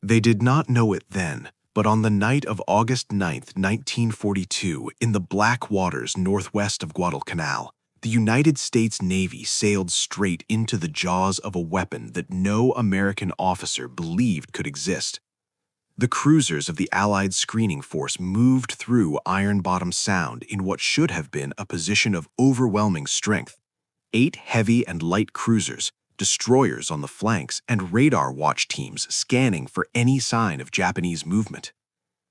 They did not know it then, but on the night of August 9, 1942, in the black waters northwest of Guadalcanal, the United States Navy sailed straight into the jaws of a weapon that no American officer believed could exist. The cruisers of the Allied screening force moved through Iron Bottom Sound in what should have been a position of overwhelming strength. 8 heavy and light cruisers, destroyers on the flanks, and radar watch teams scanning for any sign of Japanese movement.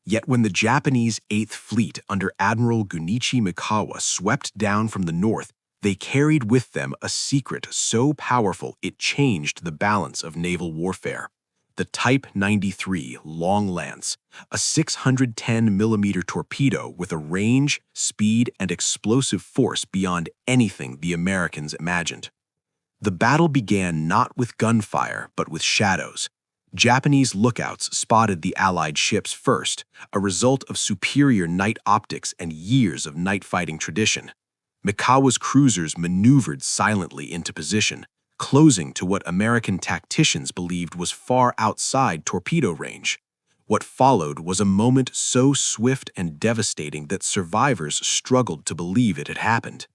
Yet when the Japanese 8th Fleet under Admiral Gunichi Mikawa swept down from the north, they carried with them a secret so powerful it changed the balance of naval warfare. The Type 93 Long Lance, a 610mm torpedo with a range, speed, and explosive force beyond anything the Americans imagined. The battle began not with gunfire, but with shadows. Japanese lookouts spotted the Allied ships first, a result of superior night optics and years of night fighting tradition. Mikawa's cruisers maneuvered silently into position, closing to what American tacticians believed was far outside torpedo range. What followed was a moment so swift and devastating that survivors struggled to believe it had happened.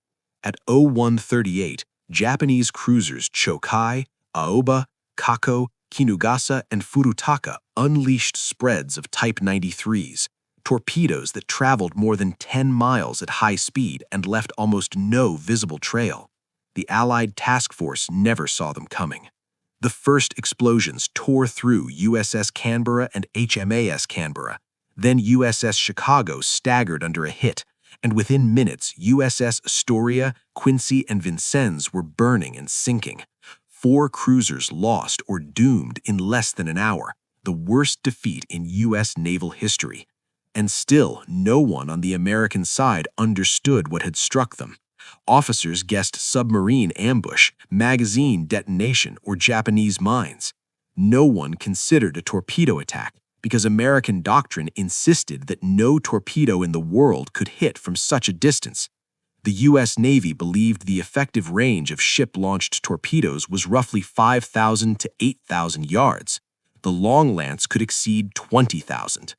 At 01:38, Japanese cruisers Chokai, Aoba, Kako, Kinugasa, and Furutaka unleashed spreads of Type 93s, torpedoes that traveled more than 10 miles at high speed and left almost no visible trail. The Allied task force never saw them coming. The first explosions tore through USS Canberra and HMAS Canberra. Then USS Chicago staggered under a hit, and within minutes USS Astoria, Quincy, and Vincennes were burning and sinking. 4 cruisers lost or doomed in less than an hour, the worst defeat in U.S. naval history. And still, no one on the American side understood what had struck them. Officers guessed submarine ambush, magazine detonation, or Japanese mines. No one considered a torpedo attack because American doctrine insisted that no torpedo in the world could hit from such a distance. The U.S. Navy believed the effective range of ship-launched torpedoes was roughly 5,000 to 8,000 yards. The Long Lance could exceed 20,000.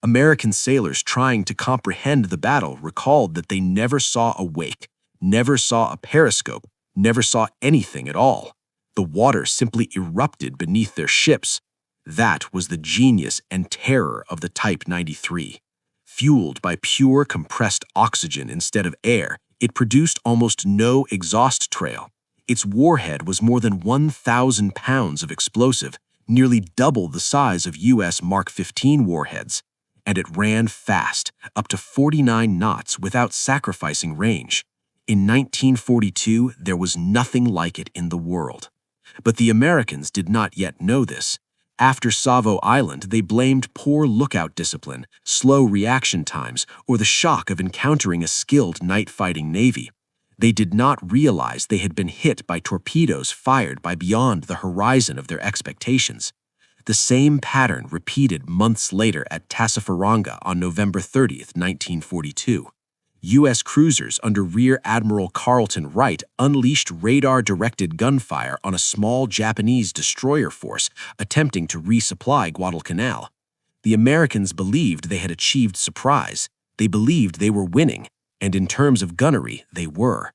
American sailors trying to comprehend the battle recalled that they never saw a wake, never saw a periscope, never saw anything at all. The water simply erupted beneath their ships. That was the genius and terror of the Type 93. Fueled by pure compressed oxygen instead of air, it produced almost no exhaust trail. Its warhead was more than 1,000 pounds of explosive, nearly double the size of U.S. Mark 15 warheads. And it ran fast, up to 49 knots without sacrificing range. In 1942, there was nothing like it in the world. But the Americans did not yet know this. After Savo Island, they blamed poor lookout discipline, slow reaction times, or the shock of encountering a skilled night-fighting navy. They did not realize they had been hit by torpedoes fired by beyond the horizon of their expectations. The same pattern repeated months later at Tassafaronga on November 30, 1942. U.S. cruisers under Rear Admiral Carleton Wright unleashed radar-directed gunfire on a small Japanese destroyer force attempting to resupply Guadalcanal. The Americans believed they had achieved surprise. They believed they were winning, and in terms of gunnery, they were.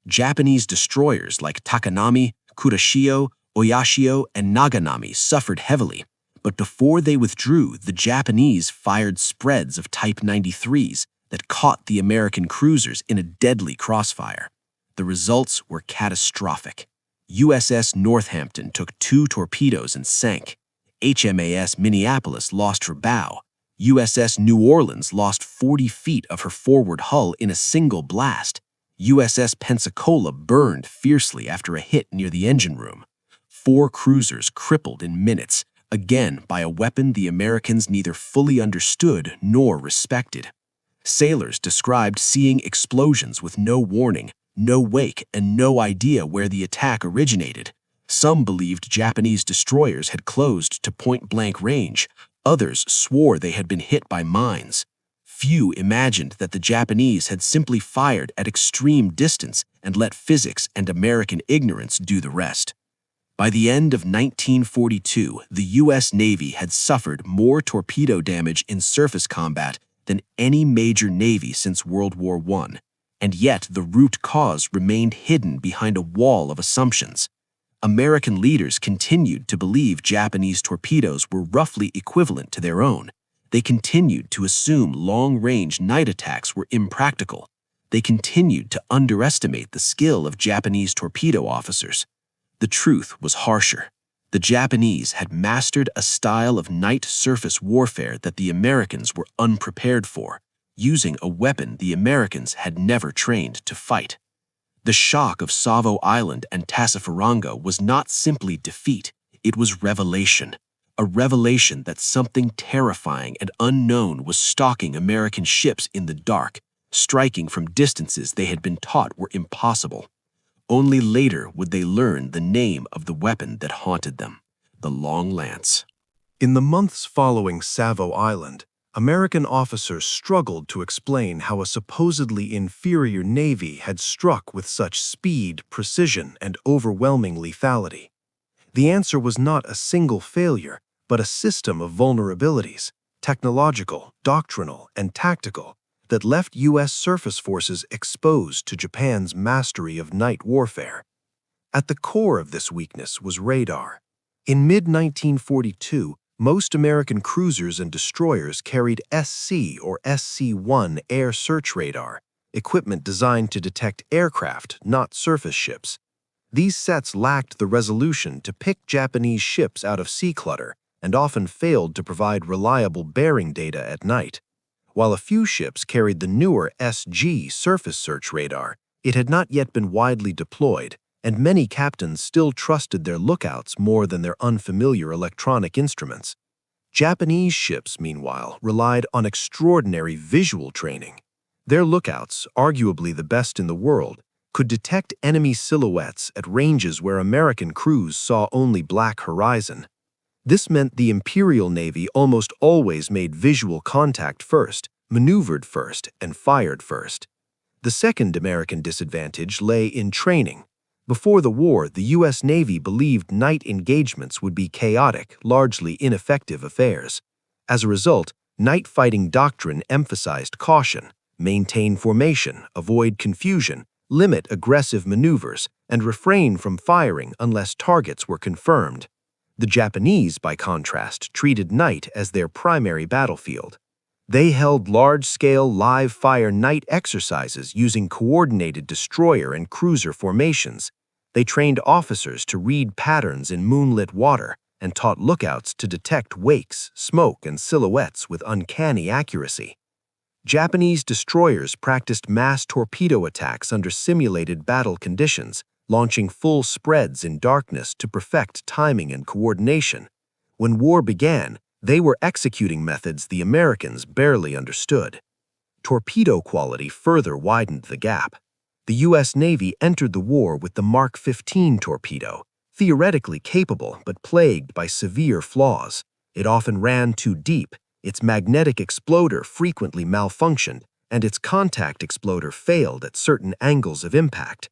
Japanese destroyers like Takanami, Kurashio, Oyashio, and Naganami suffered heavily, but before they withdrew, the Japanese fired spreads of Type 93s that caught the American cruisers in a deadly crossfire. The results were catastrophic. USS Northampton took 2 torpedoes and sank. HMAS Minneapolis lost her bow. USS New Orleans lost 40 feet of her forward hull in a single blast. USS Pensacola burned fiercely after a hit near the engine room. 4 cruisers crippled in minutes, again by a weapon the Americans neither fully understood nor respected. Sailors described seeing explosions with no warning, no wake, and no idea where the attack originated. Some believed Japanese destroyers had closed to point-blank range. Others swore they had been hit by mines. Few imagined that the Japanese had simply fired at extreme distance and let physics and American ignorance do the rest. By the end of 1942, the U.S. Navy had suffered more torpedo damage in surface combat than any major navy since World War I, and yet the root cause remained hidden behind a wall of assumptions. American leaders continued to believe Japanese torpedoes were roughly equivalent to their own. They continued to assume long-range night attacks were impractical. They continued to underestimate the skill of Japanese torpedo officers. The truth was harsher. The Japanese had mastered a style of night surface warfare that the Americans were unprepared for, using a weapon the Americans had never trained to fight. The shock of Savo Island and Tassafaronga was not simply defeat, it was revelation. A revelation that something terrifying and unknown was stalking American ships in the dark, striking from distances they had been taught were impossible. Only later would they learn the name of the weapon that haunted them, the long lance. In the months following Savo Island, American officers struggled to explain how a supposedly inferior navy had struck with such speed, precision, and overwhelming lethality. The answer was not a single failure, but a system of vulnerabilities, technological, doctrinal, and tactical, that left U.S. surface forces exposed to Japan's mastery of night warfare. At the core of this weakness was radar. In mid-1942, most American cruisers and destroyers carried SC or SC-1 air search radar, equipment designed to detect aircraft, not surface ships. These sets lacked the resolution to pick Japanese ships out of sea clutter and often failed to provide reliable bearing data at night. While a few ships carried the newer SG surface search radar, it had not yet been widely deployed, and many captains still trusted their lookouts more than their unfamiliar electronic instruments. Japanese ships, meanwhile, relied on extraordinary visual training. Their lookouts, arguably the best in the world, could detect enemy silhouettes at ranges where American crews saw only black horizon. This meant the Imperial Navy almost always made visual contact first, maneuvered first, and fired first. The second American disadvantage lay in training. Before the war, the U.S. Navy believed night engagements would be chaotic, largely ineffective affairs. As a result, night fighting doctrine emphasized caution, maintain formation, avoid confusion, limit aggressive maneuvers, and refrain from firing unless targets were confirmed. The Japanese, by contrast, treated night as their primary battlefield. They held large-scale live-fire night exercises using coordinated destroyer and cruiser formations. They trained officers to read patterns in moonlit water and taught lookouts to detect wakes, smoke, and silhouettes with uncanny accuracy. Japanese destroyers practiced mass torpedo attacks under simulated battle conditions, launching full spreads in darkness to perfect timing and coordination. When war began, they were executing methods the Americans barely understood. Torpedo quality further widened the gap. The U.S. Navy entered the war with the Mark 15 torpedo, theoretically capable but plagued by severe flaws. It often ran too deep, its magnetic exploder frequently malfunctioned, and its contact exploder failed at certain angles of impact.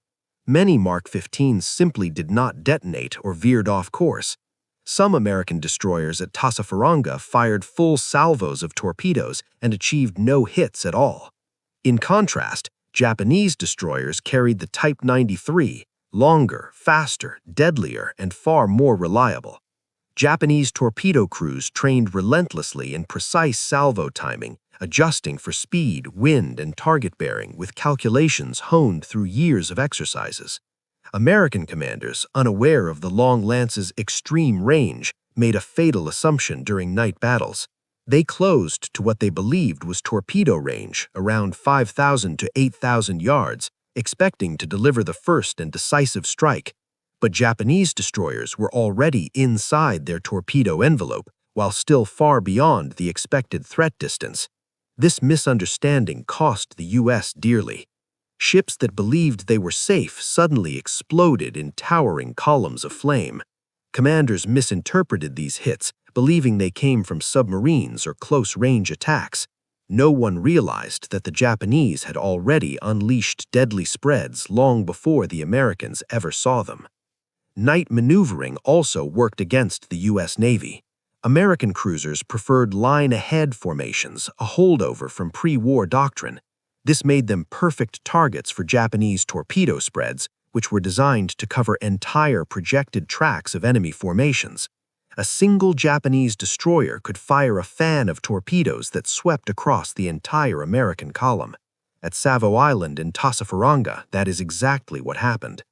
Many Mark 15s simply did not detonate or veered off course. Some American destroyers at Tassafaronga fired full salvos of torpedoes and achieved no hits at all. In contrast, Japanese destroyers carried the Type 93, longer, faster, deadlier, and far more reliable. Japanese torpedo crews trained relentlessly in precise salvo timing, adjusting for speed, wind, and target bearing with calculations honed through years of exercises. American commanders, unaware of the long lance's extreme range, made a fatal assumption during night battles. They closed to what they believed was torpedo range, around 5,000 to 8,000 yards, expecting to deliver the first and decisive strike. But Japanese destroyers were already inside their torpedo envelope, while still far beyond the expected threat distance. This misunderstanding cost the U.S. dearly. Ships that believed they were safe suddenly exploded in towering columns of flame. Commanders misinterpreted these hits, believing they came from submarines or close-range attacks. No one realized that the Japanese had already unleashed deadly spreads long before the Americans ever saw them. Night maneuvering also worked against the U.S. Navy. American cruisers preferred line-ahead formations, a holdover from pre-war doctrine. This made them perfect targets for Japanese torpedo spreads, which were designed to cover entire projected tracks of enemy formations. A single Japanese destroyer could fire a fan of torpedoes that swept across the entire American column. At Savo Island and Tassafaronga, that is exactly what happened.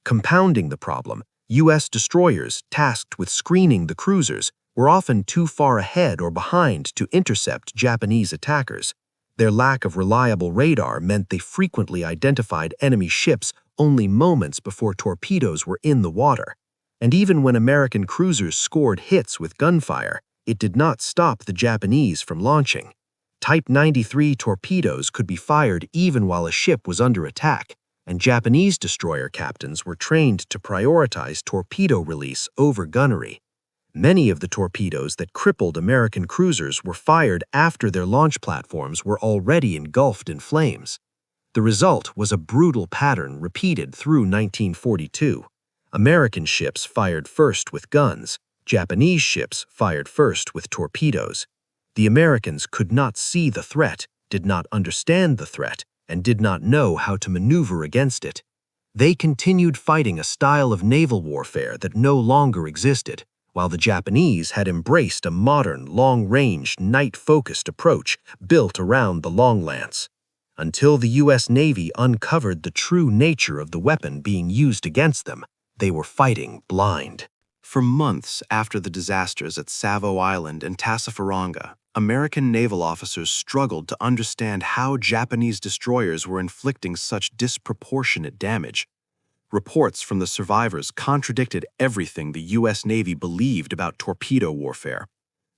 Compounding the problem, U.S. destroyers tasked with screening the cruisers were often too far ahead or behind to intercept Japanese attackers. Their lack of reliable radar meant they frequently identified enemy ships only moments before torpedoes were in the water. And even when American cruisers scored hits with gunfire, it did not stop the Japanese from launching. Type 93 torpedoes could be fired even while a ship was under attack, and Japanese destroyer captains were trained to prioritize torpedo release over gunnery. Many of the torpedoes that crippled American cruisers were fired after their launch platforms were already engulfed in flames. The result was a brutal pattern repeated through 1942. American ships fired first with guns, Japanese ships fired first with torpedoes. The Americans could not see the threat, did not understand the threat, and did not know how to maneuver against it. They continued fighting a style of naval warfare that no longer existed, while the Japanese had embraced a modern, long-range, night-focused approach built around the long lance. Until the U.S. Navy uncovered the true nature of the weapon being used against them, they were fighting blind. For months after the disasters at Savo Island and Tassafaronga, American naval officers struggled to understand how Japanese destroyers were inflicting such disproportionate damage. Reports from the survivors contradicted everything the U.S. Navy believed about torpedo warfare.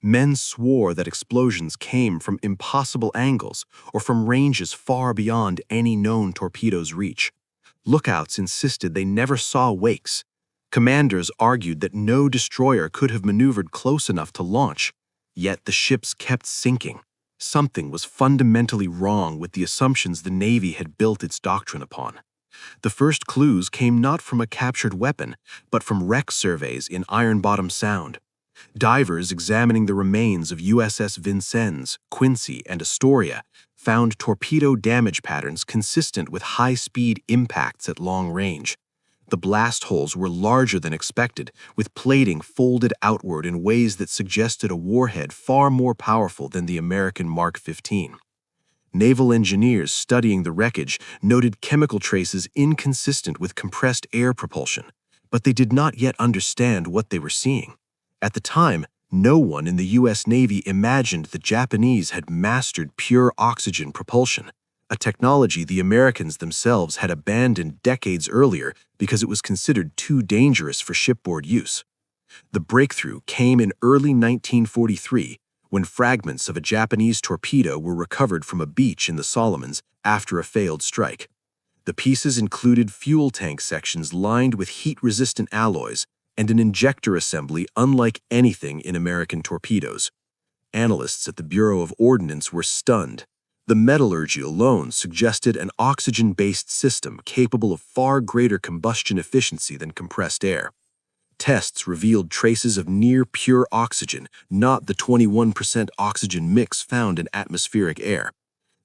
Men swore that explosions came from impossible angles or from ranges far beyond any known torpedo's reach. Lookouts insisted they never saw wakes. Commanders argued that no destroyer could have maneuvered close enough to launch, yet the ships kept sinking. Something was fundamentally wrong with the assumptions the Navy had built its doctrine upon. The first clues came not from a captured weapon, but from wreck surveys in Iron Bottom Sound. Divers examining the remains of USS Vincennes, Quincy, and Astoria found torpedo damage patterns consistent with high-speed impacts at long range. The blast holes were larger than expected, with plating folded outward in ways that suggested a warhead far more powerful than the American Mark 15. Naval engineers studying the wreckage noted chemical traces inconsistent with compressed air propulsion, but they did not yet understand what they were seeing. At the time, no one in the U.S. Navy imagined the Japanese had mastered pure oxygen propulsion, a technology the Americans themselves had abandoned decades earlier because it was considered too dangerous for shipboard use. The breakthrough came in early 1943 when fragments of a Japanese torpedo were recovered from a beach in the Solomons after a failed strike. The pieces included fuel tank sections lined with heat-resistant alloys and an injector assembly unlike anything in American torpedoes. Analysts at the Bureau of Ordnance were stunned. The metallurgy alone suggested an oxygen-based system capable of far greater combustion efficiency than compressed air. Tests revealed traces of near-pure oxygen, not the 21% oxygen mix found in atmospheric air.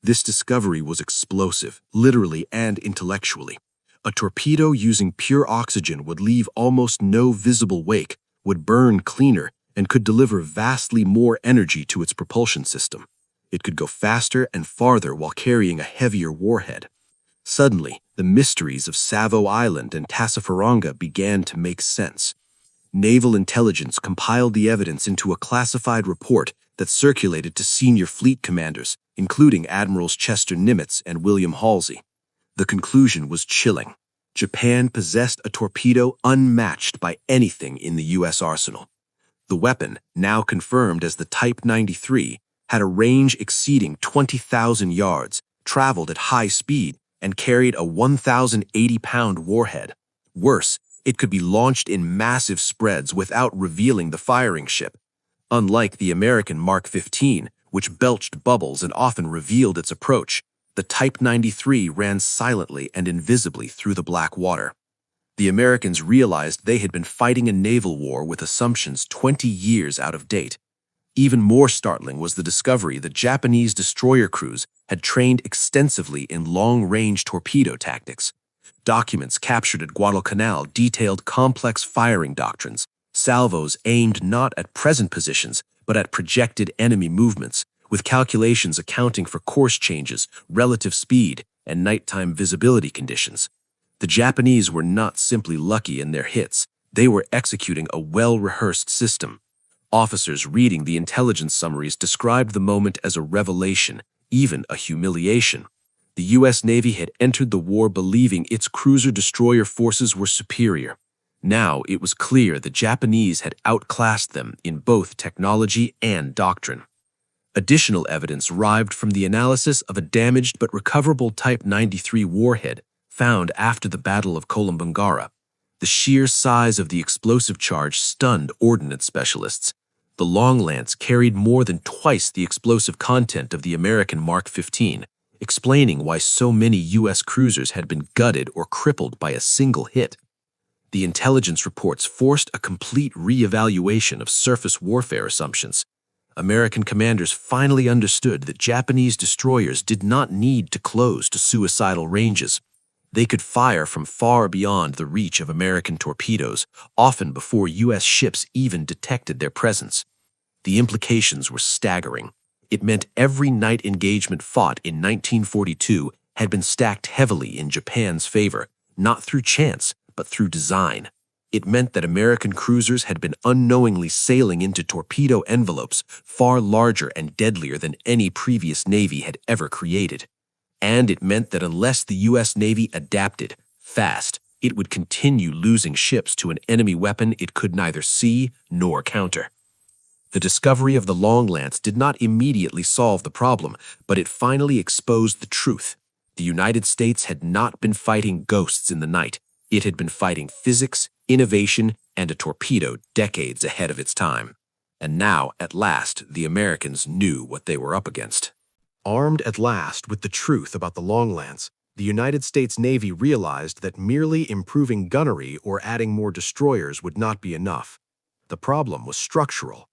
This discovery was explosive, literally and intellectually. A torpedo using pure oxygen would leave almost no visible wake, would burn cleaner, and could deliver vastly more energy to its propulsion system. It could go faster and farther while carrying a heavier warhead. Suddenly, the mysteries of Savo Island and Tassafaronga began to make sense. Naval intelligence compiled the evidence into a classified report that circulated to senior fleet commanders, including Admirals Chester Nimitz and William Halsey. The conclusion was chilling. Japan possessed a torpedo unmatched by anything in the U.S. arsenal. The weapon, now confirmed as the Type 93, had a range exceeding 20,000 yards, traveled at high speed, and carried a 1,080-pound warhead. Worse, it could be launched in massive spreads without revealing the firing ship. Unlike the American Mark 15, which belched bubbles and often revealed its approach, the Type 93 ran silently and invisibly through the black water. The Americans realized they had been fighting a naval war with assumptions 20 years out of date. Even more startling was the discovery that Japanese destroyer crews had trained extensively in long-range torpedo tactics. Documents captured at Guadalcanal detailed complex firing doctrines, salvos aimed not at present positions but at projected enemy movements, with calculations accounting for course changes, relative speed, and nighttime visibility conditions. The Japanese were not simply lucky in their hits, they were executing a well-rehearsed system. Officers reading the intelligence summaries described the moment as a revelation, even a humiliation. The U.S. Navy had entered the war believing its cruiser-destroyer forces were superior. Now it was clear the Japanese had outclassed them in both technology and doctrine. Additional evidence arrived from the analysis of a damaged but recoverable Type 93 warhead found after the Battle of Columbangara. The sheer size of the explosive charge stunned ordnance specialists. The Long Lance carried more than twice the explosive content of the American Mark 15, explaining why so many U.S. cruisers had been gutted or crippled by a single hit. The intelligence reports forced a complete re-evaluation of surface warfare assumptions. American commanders finally understood that Japanese destroyers did not need to close to suicidal ranges. They could fire from far beyond the reach of American torpedoes, often before U.S. ships even detected their presence. The implications were staggering. It meant every night engagement fought in 1942 had been stacked heavily in Japan's favor, not through chance, but through design. It meant that American cruisers had been unknowingly sailing into torpedo envelopes far larger and deadlier than any previous Navy had ever created. And it meant that unless the U.S. Navy adapted fast, it would continue losing ships to an enemy weapon it could neither see nor counter. The discovery of the Long Lance did not immediately solve the problem, but it finally exposed the truth. The United States had not been fighting ghosts in the night. It had been fighting physics, innovation, and a torpedo decades ahead of its time. And now, at last, the Americans knew what they were up against. Armed at last with the truth about the Long Lance, the United States Navy realized that merely improving gunnery or adding more destroyers would not be enough. The problem was structural.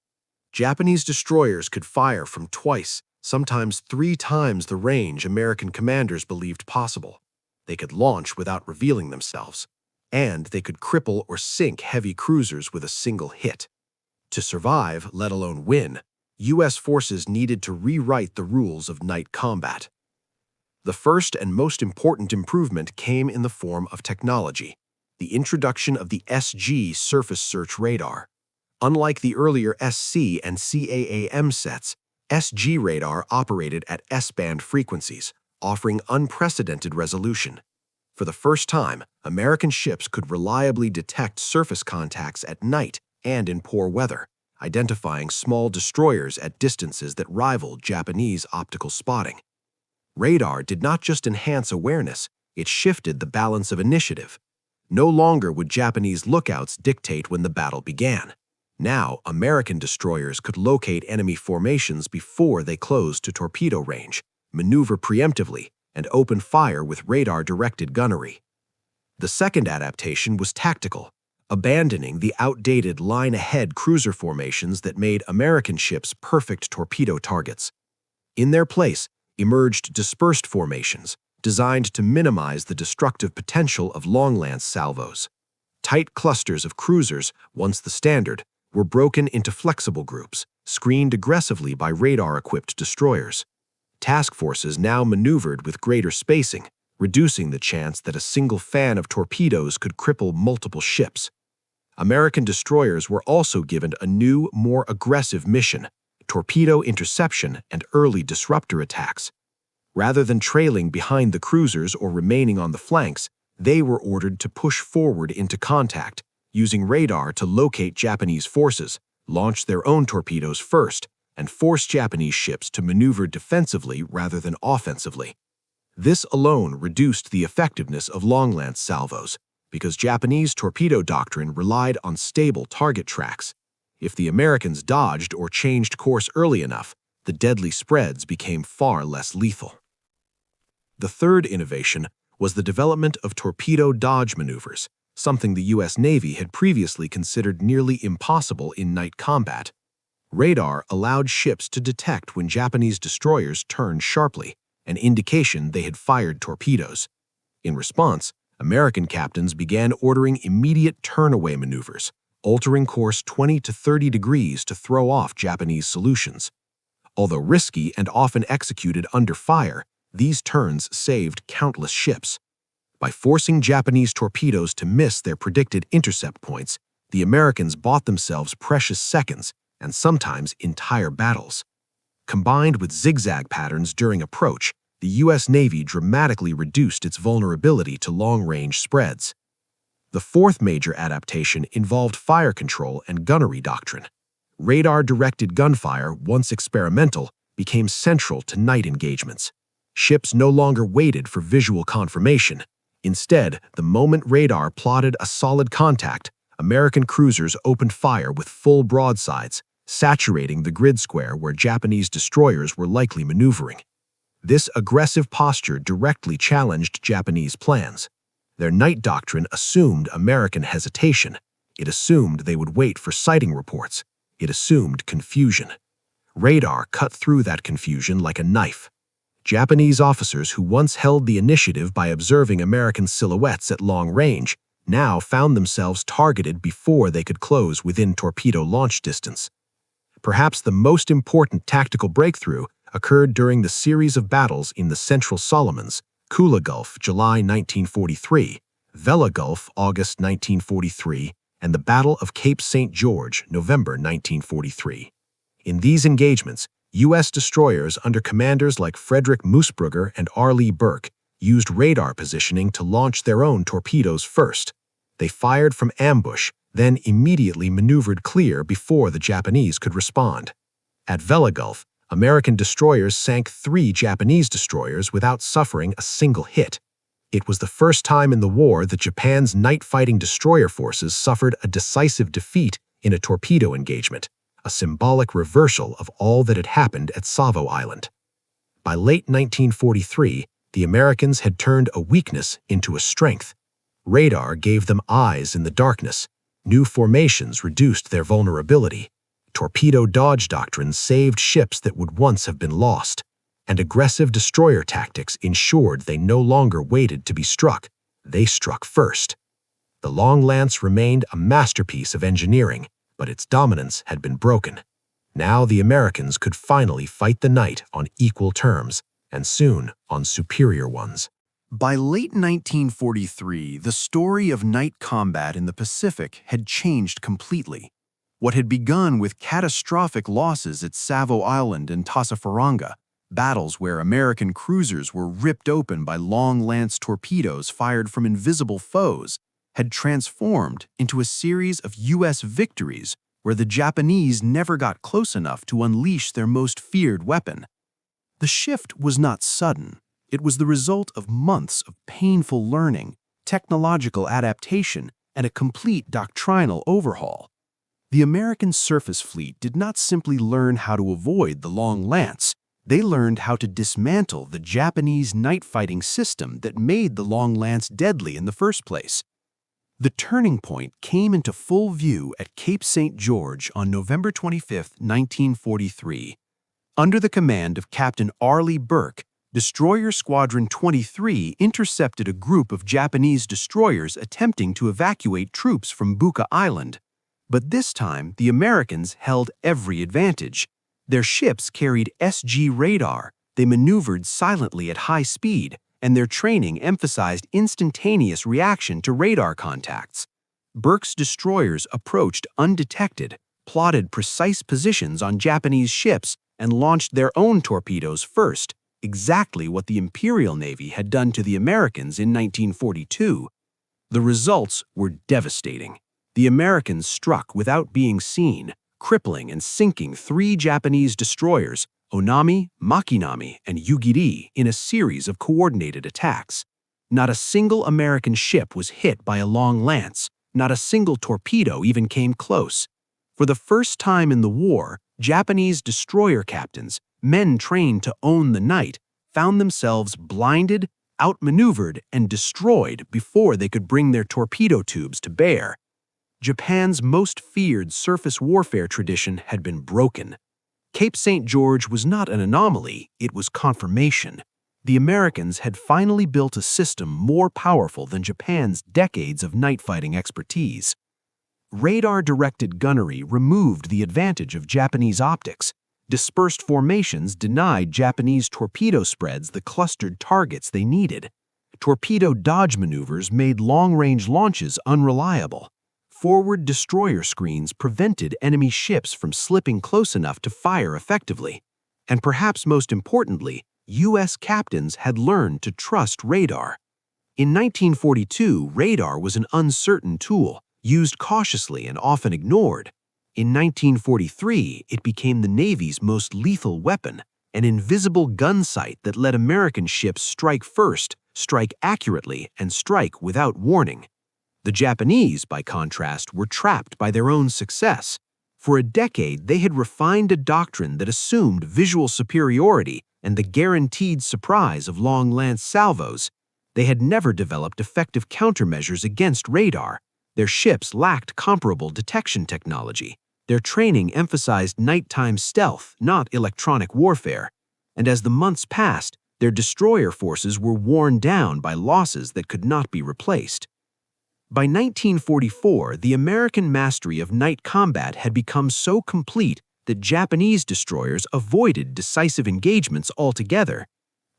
Japanese destroyers could fire from twice, sometimes 3 times the range American commanders believed possible. They could launch without revealing themselves, and they could cripple or sink heavy cruisers with a single hit. To survive, let alone win, U.S. forces needed to rewrite the rules of night combat. The first and most important improvement came in the form of technology, the introduction of the SG surface search radar. Unlike the earlier SC and CAAM sets, SG radar operated at S-band frequencies, offering unprecedented resolution. For the first time, American ships could reliably detect surface contacts at night and in poor weather, identifying small destroyers at distances that rivaled Japanese optical spotting. Radar did not just enhance awareness, it shifted the balance of initiative. No longer would Japanese lookouts dictate when the battle began. Now, American destroyers could locate enemy formations before they closed to torpedo range, maneuver preemptively, and open fire with radar-directed gunnery. The second adaptation was tactical, abandoning the outdated line-ahead cruiser formations that made American ships perfect torpedo targets. In their place emerged dispersed formations, designed to minimize the destructive potential of long-lance salvos. Tight clusters of cruisers, once the standard, were broken into flexible groups, screened aggressively by radar-equipped destroyers. Task forces now maneuvered with greater spacing, reducing the chance that a single fan of torpedoes could cripple multiple ships. American destroyers were also given a new, more aggressive mission: torpedo interception and early disruptor attacks. Rather than trailing behind the cruisers or remaining on the flanks, they were ordered to push forward into contact, using radar to locate Japanese forces, launch their own torpedoes first, and force Japanese ships to maneuver defensively rather than offensively. This alone reduced the effectiveness of long-lance salvos, because Japanese torpedo doctrine relied on stable target tracks. If the Americans dodged or changed course early enough, the deadly spreads became far less lethal. The third innovation was the development of torpedo-dodge maneuvers, something the U.S. Navy had previously considered nearly impossible in night combat. Radar allowed ships to detect when Japanese destroyers turned sharply, an indication they had fired torpedoes. In response, American captains began ordering immediate turn-away maneuvers, altering course 20 to 30 degrees to throw off Japanese solutions. Although risky and often executed under fire, these turns saved countless ships. By forcing Japanese torpedoes to miss their predicted intercept points, the Americans bought themselves precious seconds and sometimes entire battles. Combined with zigzag patterns during approach, the U.S. Navy dramatically reduced its vulnerability to long-range spreads. The fourth major adaptation involved fire control and gunnery doctrine. Radar-directed gunfire, once experimental, became central to night engagements. Ships no longer waited for visual confirmation. Instead, the moment radar plotted a solid contact, American cruisers opened fire with full broadsides, saturating the grid square where Japanese destroyers were likely maneuvering. This aggressive posture directly challenged Japanese plans. Their night doctrine assumed American hesitation. It assumed they would wait for sighting reports. It assumed confusion. Radar cut through that confusion like a knife. Japanese officers who once held the initiative by observing American silhouettes at long range now found themselves targeted before they could close within torpedo launch distance. Perhaps the most important tactical breakthrough occurred during the series of battles in the Central Solomons, Kula Gulf, July 1943, Vela Gulf, August 1943, and the Battle of Cape St. George, November 1943. In these engagements, U.S. destroyers under commanders like Frederick Moosbrugger and R. Lee Burke used radar positioning to launch their own torpedoes first. They fired from ambush, then immediately maneuvered clear before the Japanese could respond. At Vela Gulf, American destroyers sank 3 Japanese destroyers without suffering a single hit. It was the first time in the war that Japan's night-fighting destroyer forces suffered a decisive defeat in a torpedo engagement, a symbolic reversal of all that had happened at Savo Island. By late 1943, the Americans had turned a weakness into a strength. Radar gave them eyes in the darkness. New formations reduced their vulnerability. Torpedo-dodge doctrine saved ships that would once have been lost. And aggressive destroyer tactics ensured they no longer waited to be struck. They struck first. The Long Lance remained a masterpiece of engineering, but its dominance had been broken. Now the Americans could finally fight the night on equal terms, and soon on superior ones. By late 1943, the story of night combat in the Pacific had changed completely. What had begun with catastrophic losses at Savo Island and Tassafaronga, battles where American cruisers were ripped open by Long Lance torpedoes fired from invisible foes, had transformed into a series of U.S. victories where the Japanese never got close enough to unleash their most feared weapon. The shift was not sudden. It was the result of months of painful learning, technological adaptation, and a complete doctrinal overhaul. The American surface fleet did not simply learn how to avoid the Long Lance. They learned how to dismantle the Japanese night-fighting system that made the Long Lance deadly in the first place. The turning point came into full view at Cape St. George on November 25, 1943. Under the command of Captain R. Lee Burke, Destroyer Squadron 23 intercepted a group of Japanese destroyers attempting to evacuate troops from Buka Island. But this time, the Americans held every advantage. Their ships carried SG radar, they maneuvered silently at high speed, and their training emphasized instantaneous reaction to radar contacts. Burke's destroyers approached undetected, plotted precise positions on Japanese ships, and launched their own torpedoes first, exactly what the Imperial Navy had done to the Americans in 1942. The results were devastating. The Americans struck without being seen, crippling and sinking 3 Japanese destroyers, Onami, Makinami, and Yugiri, in a series of coordinated attacks. Not a single American ship was hit by a Long Lance. Not a single torpedo even came close. For the first time in the war, Japanese destroyer captains, men trained to own the night, found themselves blinded, outmaneuvered and destroyed before they could bring their torpedo tubes to bear. Japan's most feared surface warfare tradition had been broken. Cape St. George was not an anomaly, it was confirmation. The Americans had finally built a system more powerful than Japan's decades of night-fighting expertise. Radar-directed gunnery removed the advantage of Japanese optics. Dispersed formations denied Japanese torpedo spreads the clustered targets they needed. Torpedo-dodge maneuvers made long-range launches unreliable. Forward destroyer screens prevented enemy ships from slipping close enough to fire effectively. And perhaps most importantly, U.S. captains had learned to trust radar. In 1942, radar was an uncertain tool, used cautiously and often ignored. In 1943, it became the Navy's most lethal weapon, an invisible gun sight that let American ships strike first, strike accurately, and strike without warning. The Japanese, by contrast, were trapped by their own success. For a decade, they had refined a doctrine that assumed visual superiority and the guaranteed surprise of long-lance salvos. They had never developed effective countermeasures against radar. Their ships lacked comparable detection technology. Their training emphasized nighttime stealth, not electronic warfare. And as the months passed, their destroyer forces were worn down by losses that could not be replaced. By 1944, the American mastery of night combat had become so complete that Japanese destroyers avoided decisive engagements altogether.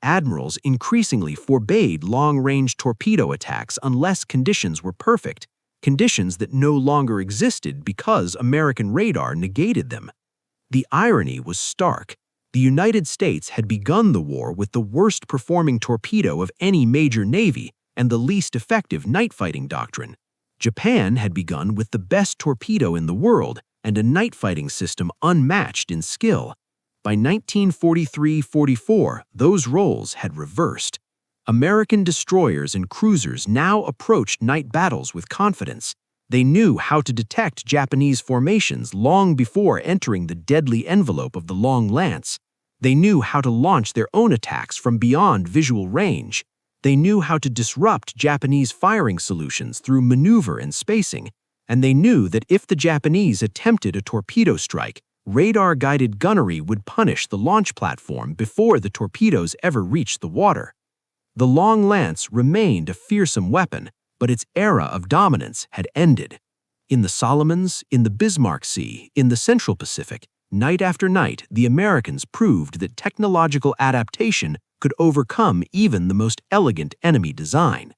Admirals increasingly forbade long-range torpedo attacks unless conditions were perfect, conditions that no longer existed because American radar negated them. The irony was stark. The United States had begun the war with the worst-performing torpedo of any major navy and the least effective night-fighting doctrine. Japan had begun with the best torpedo in the world and a night-fighting system unmatched in skill. By 1943-44, those roles had reversed. American destroyers and cruisers now approached night battles with confidence. They knew how to detect Japanese formations long before entering the deadly envelope of the long lance. They knew how to launch their own attacks from beyond visual range. They knew how to disrupt Japanese firing solutions through maneuver and spacing, and they knew that if the Japanese attempted a torpedo strike, radar-guided gunnery would punish the launch platform before the torpedoes ever reached the water. The long lance remained a fearsome weapon, but its era of dominance had ended. In the Solomons, in the Bismarck Sea, in the Central Pacific, night after night, the Americans proved that technological adaptation could overcome even the most elegant enemy design.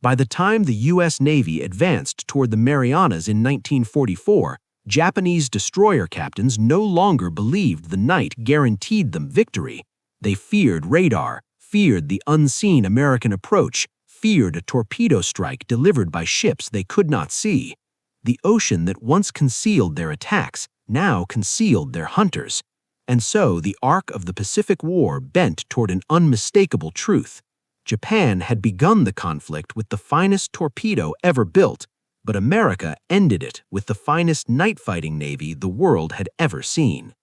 By the time the U.S. Navy advanced toward the Marianas in 1944, Japanese destroyer captains no longer believed the night guaranteed them victory. They feared radar, feared the unseen American approach, feared a torpedo strike delivered by ships they could not see. The ocean that once concealed their attacks now concealed their hunters. And so the arc of the Pacific War bent toward an unmistakable truth. Japan had begun the conflict with the finest torpedo ever built, but America ended it with the finest night-fighting navy the world had ever seen.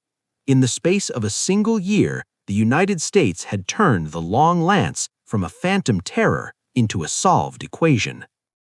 In the space of a single year, the United States had turned the long lance from a phantom terror into a solved equation.